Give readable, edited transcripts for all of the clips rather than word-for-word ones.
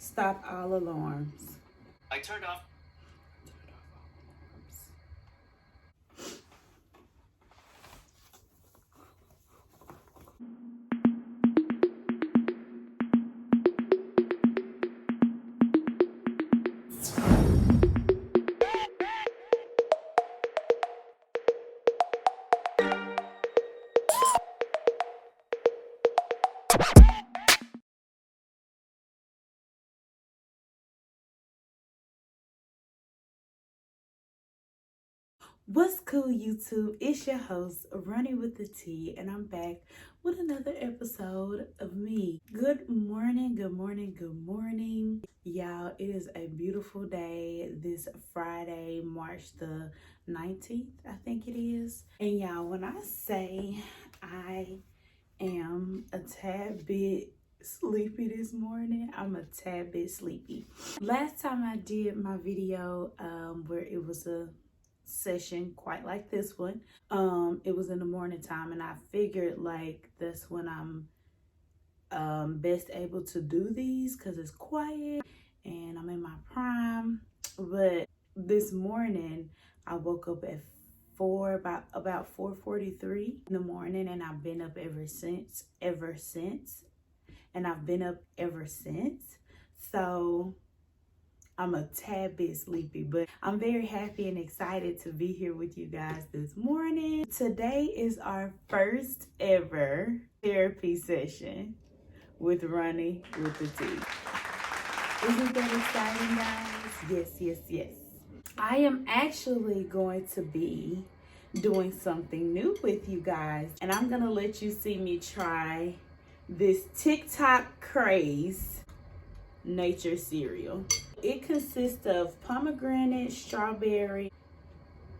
Stop all alarms. I turned off. What's cool, YouTube? It's your host, Ronnie with the Tea, and I'm back with another episode of me. Good morning, good morning, good morning. Y'all, it is a beautiful day this Friday, March the 19th, I think it is. And y'all, when I say I am a tad bit sleepy this morning, I'm a tad bit sleepy. Last time I did my video where it was a session quite like this one, it was in the morning time, and I figured like that's when I'm best able to do these because it's quiet and I'm in my prime. But this morning I woke up at about 4:43 in the morning, and I've been up ever since, so I'm a tad bit sleepy, but I'm very happy and excited to be here with you guys this morning. Today is our first ever therapy session with Ronnie with the Tea. Isn't that exciting, guys? Yes. I am actually going to be doing something new with you guys, and I'm gonna let you see me try this TikTok craze nature cereal. It consists of pomegranate, strawberry,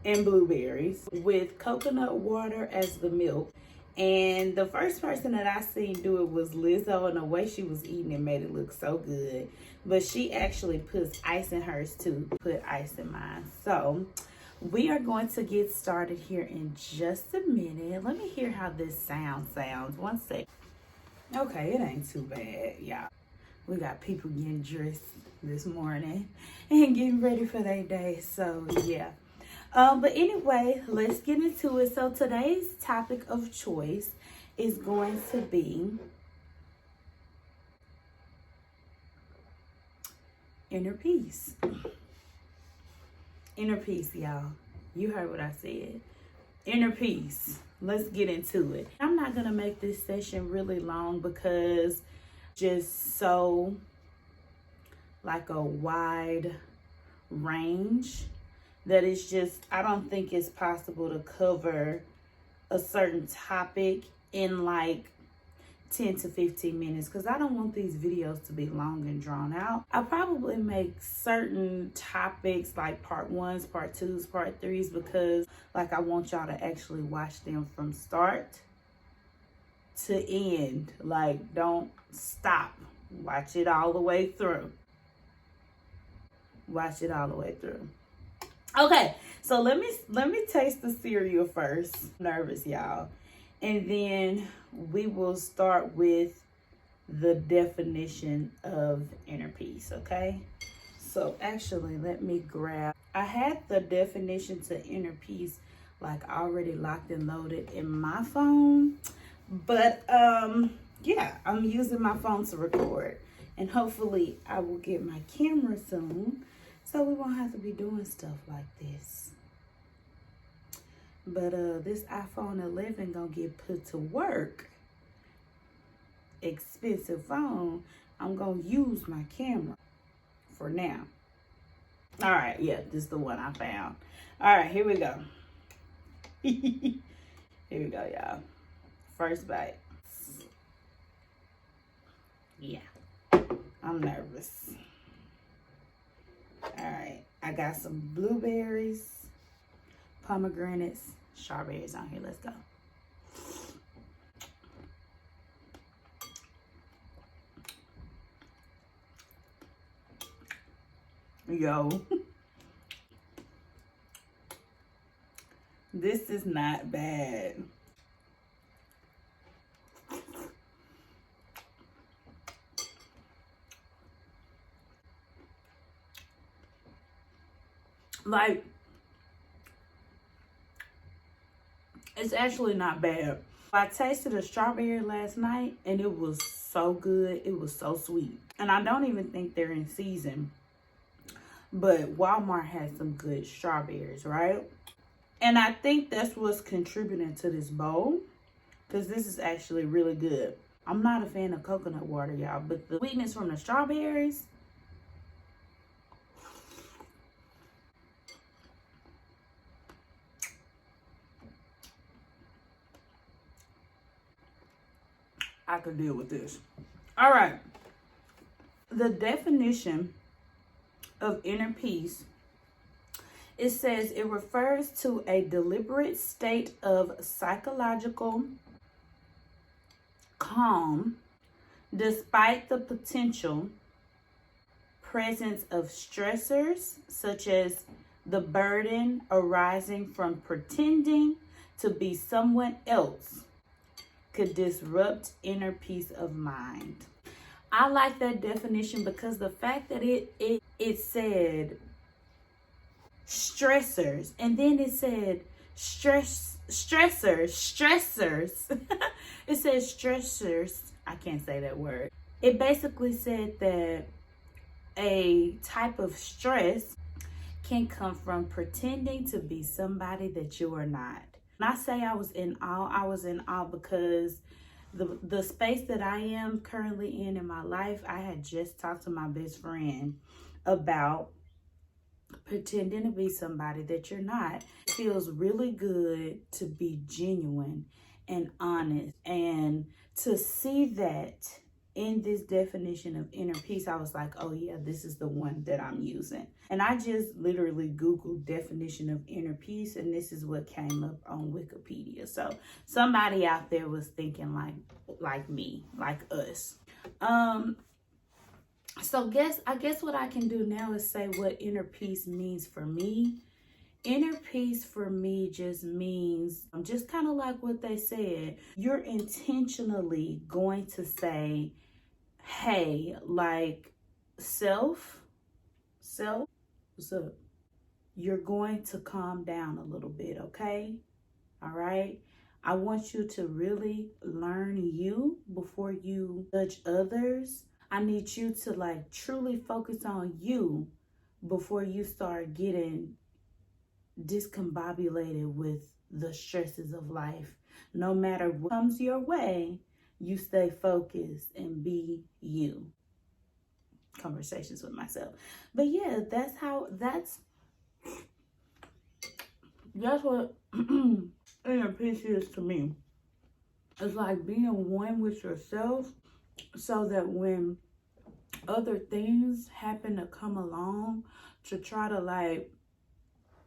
and blueberries with coconut water as the milk. And the first person that I seen do it was Lizzo, and the way she was eating it made it look so good. But she actually puts ice in hers too. Put ice in mine. So we are going to get started here in just a minute. Let me hear how this sounds. 1 second. Okay, it ain't too bad, y'all. We got people getting dressed this morning and getting ready for their day. So yeah. But anyway, let's get into it. So today's topic of choice is going to be inner peace. Inner peace, y'all. You heard what I said. Inner peace. Let's get into it. I'm not going to make this session really long because just so like a wide range that it's just, I don't think it's possible to cover a certain topic in like 10 to 15 minutes, because I don't want these videos to be long and drawn out. I probably make certain topics like part 1s, part 2s, part 3s, because like I want y'all to actually watch them from start to end. Like, don't stop. Watch it all the way through. Watch it all the way through. Okay, so let me taste the cereal first. I'm nervous, y'all. And then we will start with the definition of inner peace, okay? So actually, let me grab, I had the definition to inner peace like already locked and loaded in my phone. But yeah, I'm using my phone to record, and hopefully I will get my camera soon so we won't have to be doing stuff like this. But this iPhone 11 gonna get put to work. Expensive phone. I'm gonna use my camera for now. All right, yeah, this is the one I found. All right, here we go. Here we go, y'all. First bite. Yeah, I'm nervous. All right, I got some blueberries, pomegranates, strawberries on here. Let's go. Yo, this is not bad. Like, it's actually not bad. I tasted a strawberry last night and it was so good. It was so sweet. And I don't even think they're in season. But Walmart has some good strawberries, right? And I think that's what's contributing to this bowl, because this is actually really good. I'm not a fan of coconut water, y'all, but the sweetness from the strawberries, I could deal with this. All right. The definition of inner peace, it says it refers to a deliberate state of psychological calm despite the potential presence of stressors such as the burden arising from pretending to be someone else could disrupt inner peace of mind. I like that definition because the fact that it said stressors, and then it said stressors. It says stressors. I can't say that word. It basically said that a type of stress can come from pretending to be somebody that you are not. When I say I was in awe because the space that I am currently in my life, I had just talked to my best friend about pretending to be somebody that you're not. It feels really good to be genuine and honest, and to see that in this definition of inner peace, I was like, oh yeah, this is the one that I'm using. And I just literally Googled definition of inner peace, and this is what came up on Wikipedia. So somebody out there was thinking like me, like us. So I guess what I can do now is say what inner peace means for me. Inner peace for me just means, just kind of like what they said, you're intentionally going to say, hey, like self, what's up? You're going to calm down a little bit, okay? All right? I want you to really learn you before you judge others. I need you to like truly focus on you before you start getting discombobulated with the stresses of life. No matter what comes your way, you stay focused and be you. Conversations with myself. But yeah, that's what inner peace is to me. It's like being one with yourself, so that when other things happen to come along to try to like,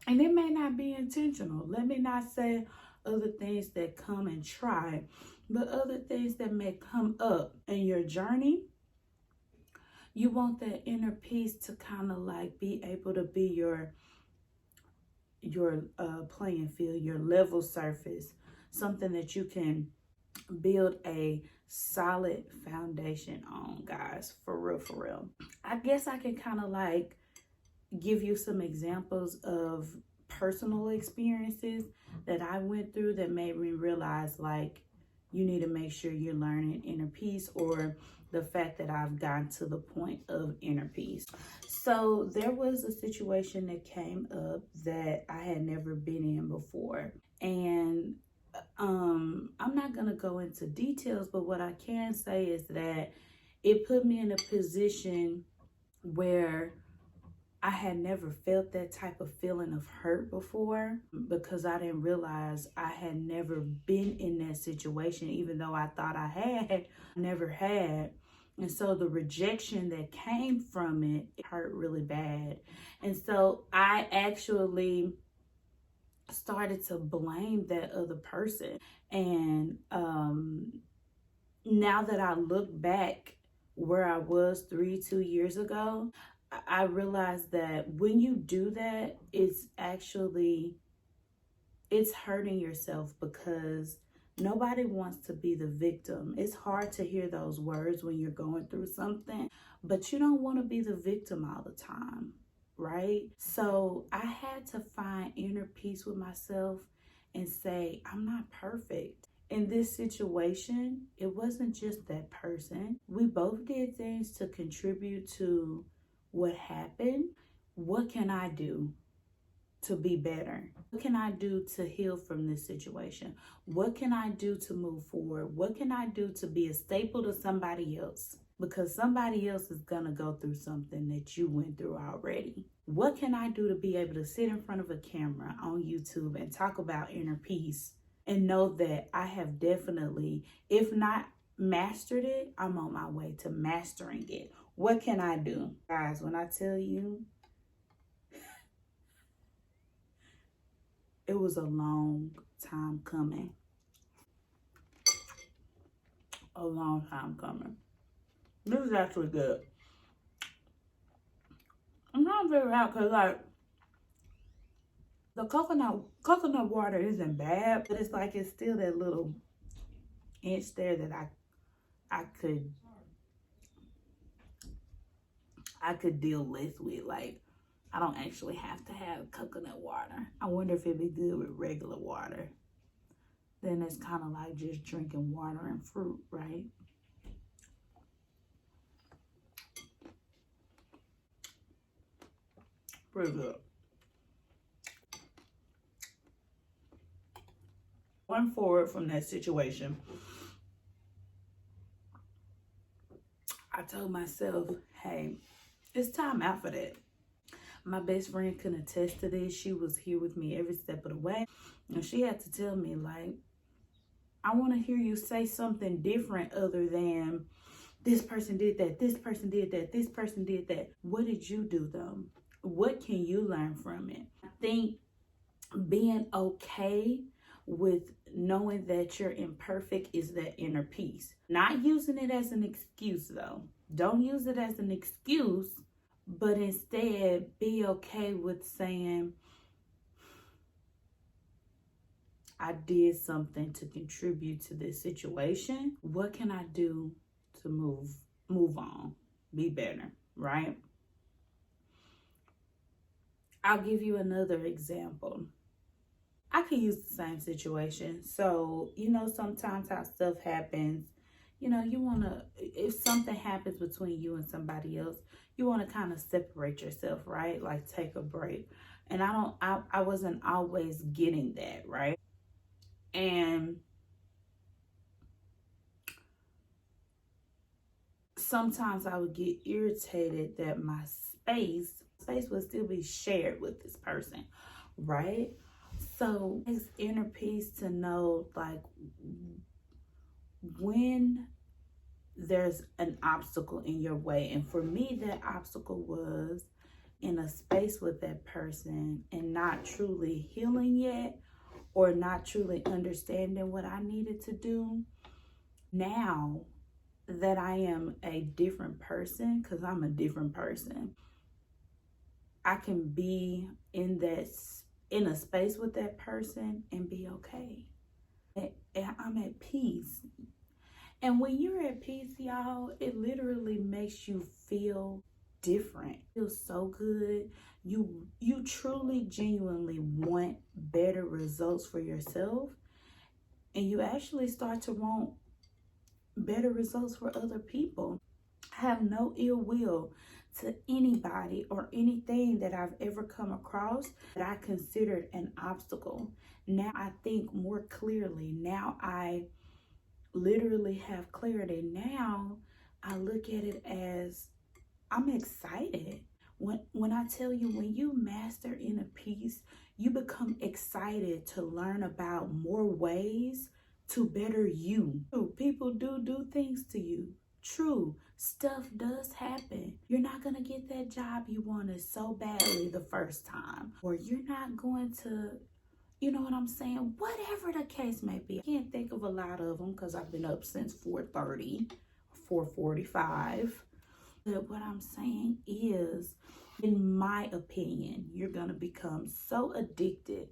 and it may not be intentional. Let me not say other things that come and try, but other things that may come up in your journey. You want that inner peace to kind of like be able to be your playing field, your level surface, something that you can build a solid foundation on, guys. For real. I guess I can kind of like give you some examples of personal experiences that I went through that made me realize like you need to make sure you're learning inner peace, or the fact that I've gotten to the point of inner peace. So there was a situation that came up that I had never been in before, and I'm not gonna go into details, but what I can say is that it put me in a position where I had never felt that type of feeling of hurt before, because I didn't realize I had never been in that situation, even though I thought I had, never had. And so the rejection that came from it hurt really bad. And so I actually started to blame that other person. And now that I look back where I was 2 years ago, I realized that when you do that, it's hurting yourself, because nobody wants to be the victim. It's hard to hear those words when you're going through something, but you don't want to be the victim all the time, right? So I had to find inner peace with myself and say, I'm not perfect. In this situation, it wasn't just that person. We both did things to contribute to what happened. What can I do to be better? What can I do to heal from this situation? What can I do to move forward? What can I do to be a staple to somebody else? Because somebody else is going to go through something that you went through already. What can I do to be able to sit in front of a camera on YouTube and talk about inner peace and know that I have definitely, if not mastered it, I'm on my way to mastering it? What can I do? Guys, when I tell you, it was a long time coming. A long time coming. This is actually good. I'm trying to figure out because like the coconut water isn't bad, but it's like it's still that little inch there that I could deal less with. Like I don't actually have to have coconut water. I wonder if it'd be good with regular water. Then it's kind of like just drinking water and fruit, right? Pretty good. Going forward from that situation, I told myself, hey, it's time out for that. My best friend can attest to this. She was here with me every step of the way. And she had to tell me, like, I want to hear you say something different other than this person did that, this person did that, this person did that. What did you do though? What can you learn from it? I think being okay with knowing that you're imperfect is that inner peace. Not using it as an excuse though. Don't use it as an excuse, but instead be okay with saying, I did something to contribute to this situation. What can I do to move on, be better, right? I'll give you another example. I could use the same situation. So, sometimes how stuff happens, you want to, if something happens between you and somebody else, you want to kind of separate yourself, right? Like take a break. And I wasn't always getting that, right? And sometimes I would get irritated that my space would still be shared with this person, right? So it's inner peace to know, like, when there's an obstacle in your way. And for me, that obstacle was in a space with that person and not truly healing yet, or not truly understanding what I needed to do. Now that I am a different person, because I'm a different person, I can be in a space with that person and be okay. And I'm at peace. And when you're at peace, y'all, it literally makes you feel different. It feels so good. You truly, genuinely want better results for yourself. And you actually start to want better results for other people. I have no ill will to anybody or anything that I've ever come across that I considered an obstacle. Now I think more clearly. Now I literally have clarity. Now I look at it as I'm excited. When I tell you, when you master inner peace, you become excited to learn about more ways to better you. People do things to you. True, stuff does happen. You're not going to get that job you wanted so badly the first time, or you're not going to, you know what I'm saying? Whatever the case may be. I can't think of a lot of them because I've been up since 4:30, 4:45. But what I'm saying is, in my opinion, you're going to become so addicted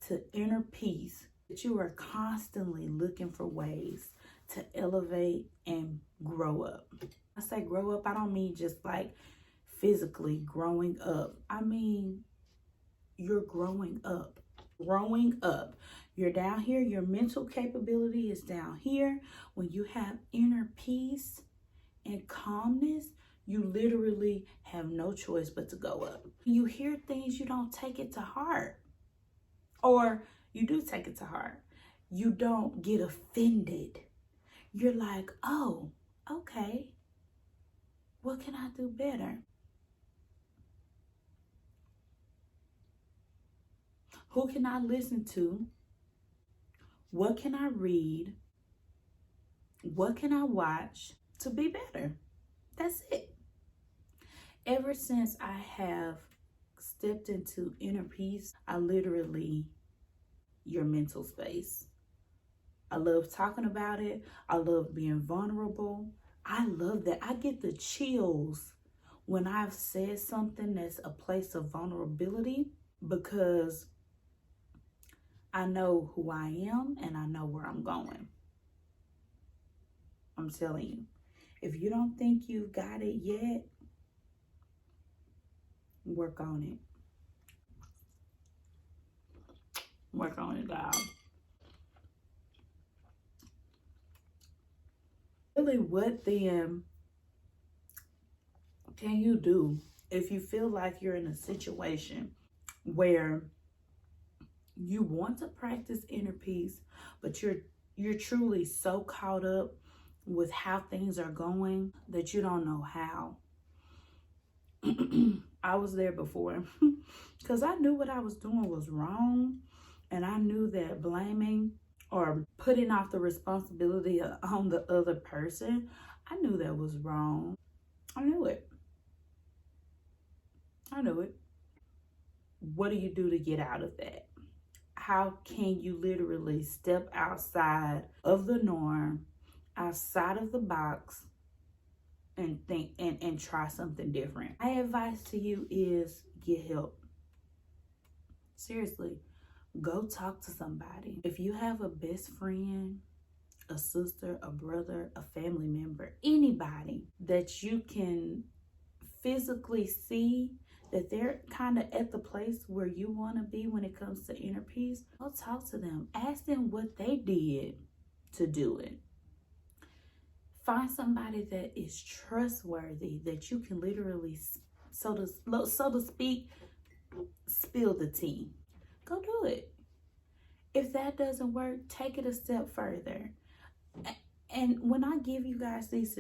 to inner peace that you are constantly looking for ways to elevate and grow up. I say grow up, I don't mean just like physically growing up. I mean, you're growing up. Growing up. You're down here. Your mental capability is down here. When you have inner peace and calmness, you literally have no choice but to go up. You hear things, you don't take it to heart. Or you do take it to heart. You don't get offended. You're like, oh, okay. What can I do better? Who can I listen to? What can I read? What can I watch to be better? That's it. Ever since I have stepped into inner peace, I literally, your mental space. I love talking about it. I love being vulnerable. I love that. I get the chills when I've said something that's a place of vulnerability, because I know who I am and I know where I'm going. I'm telling you, if you don't think you've got it yet, work on it. Work on it, guys. Really, what then can you do if you feel like you're in a situation where you want to practice inner peace, but you're truly so caught up with how things are going that you don't know how? I was there before because I knew what I was doing was wrong, and I knew that blaming or putting off the responsibility on the other person, I knew that was wrong. I knew it. I knew it. What do you do to get out of that? How can you literally step outside of the norm, outside of the box, and think and try something different? My advice to you is get help. Seriously, go talk to somebody. If you have a best friend, a sister, a brother, a family member, anybody that you can physically see that they're kind of at the place where you want to be when it comes to inner peace, go talk to them. Ask them what they did to do it. Find somebody that is trustworthy, that you can literally, so to speak, spill the tea. Go do it. If that doesn't work, take it a step further. And when I give you guys these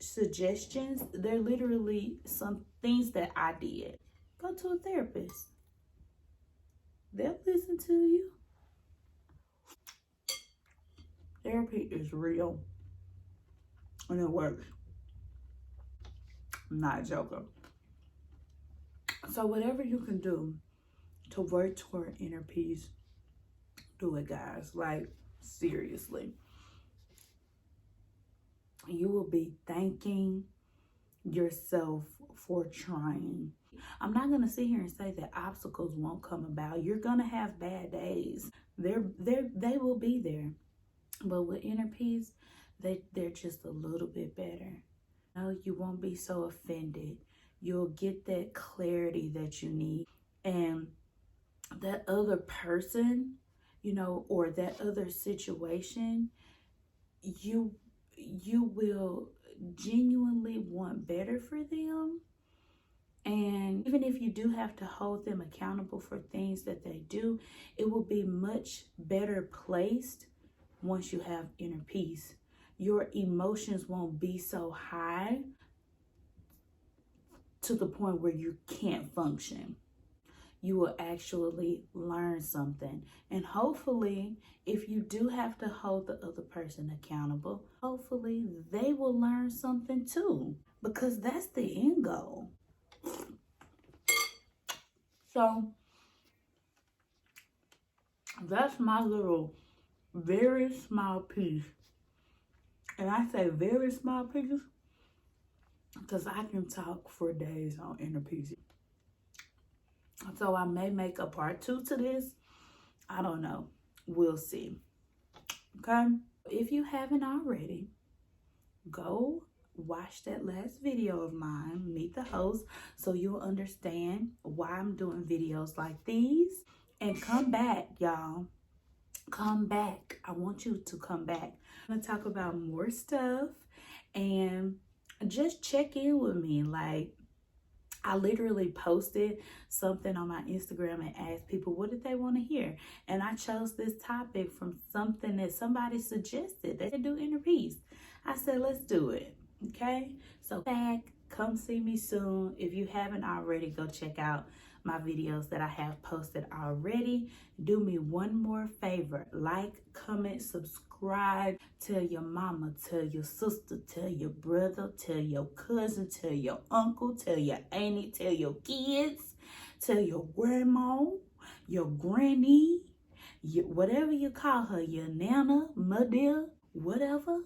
suggestions, they're literally some things that I did. Go to a therapist. They'll listen to you. Therapy is real. And it works. I'm not joking. So whatever you can do to work toward inner peace, do it, guys. Like, seriously. You will be thanking yourself for trying. I'm not going to sit here and say that obstacles won't come about. You're going to have bad days. They will be there. But with inner peace, they're just a little bit better. No, you won't be so offended. You'll get that clarity that you need. And that other person, or that other situation, you will genuinely want better for them. And even if you do have to hold them accountable for things that they do, it will be much better placed once you have inner peace. Your emotions won't be so high to the point where you can't function. You will actually learn something. And hopefully, if you do have to hold the other person accountable, hopefully they will learn something too, because that's the end goal. So that's my little very small piece. And I say very small pieces because I can talk for days on inner peace. So I may make a part 2 to this. I don't know. We'll see. Okay? If you haven't already, go watch that last video of mine, meet the host, so you'll understand why I'm doing videos like these. And come back, y'all. Come back. I want you to come back. I'm going to talk about more stuff and just check in with me. Like, I literally posted something on my Instagram and asked people what did they want to hear. And I chose this topic from something that somebody suggested. They could do inner peace. I said, let's do it. Okay? So back, come see me soon. If you haven't already, go check out my videos that I have posted already. Do me one more favor. Like, comment, subscribe. Tell your mama, tell your sister, tell your brother, tell your cousin, tell your uncle, tell your auntie, tell your kids, tell your grandma, your granny, whatever you call her, your nana, mother, whatever.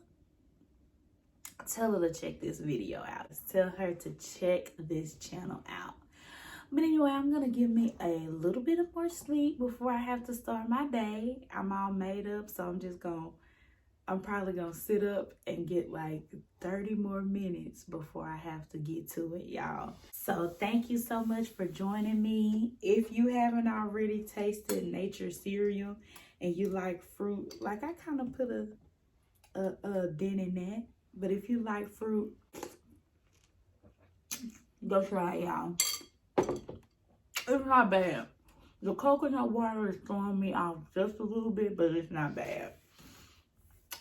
Tell her to check this video out. Tell her to check this channel out. But anyway, I'm going to give me a little bit of more sleep before I have to start my day. I'm all made up, so I'm probably going to sit up and get like 30 more minutes before I have to get to it, y'all. So thank you so much for joining me. If you haven't already tasted nature cereal and you like fruit, like I kind of put a dent in that. But if you like fruit, go try it, y'all. It's not bad. The coconut water is throwing me off just a little bit, but it's not bad.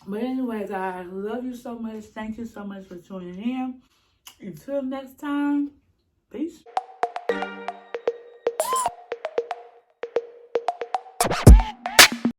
But anyway, guys, love you so much. Thank you so much for tuning in. Until next time, peace.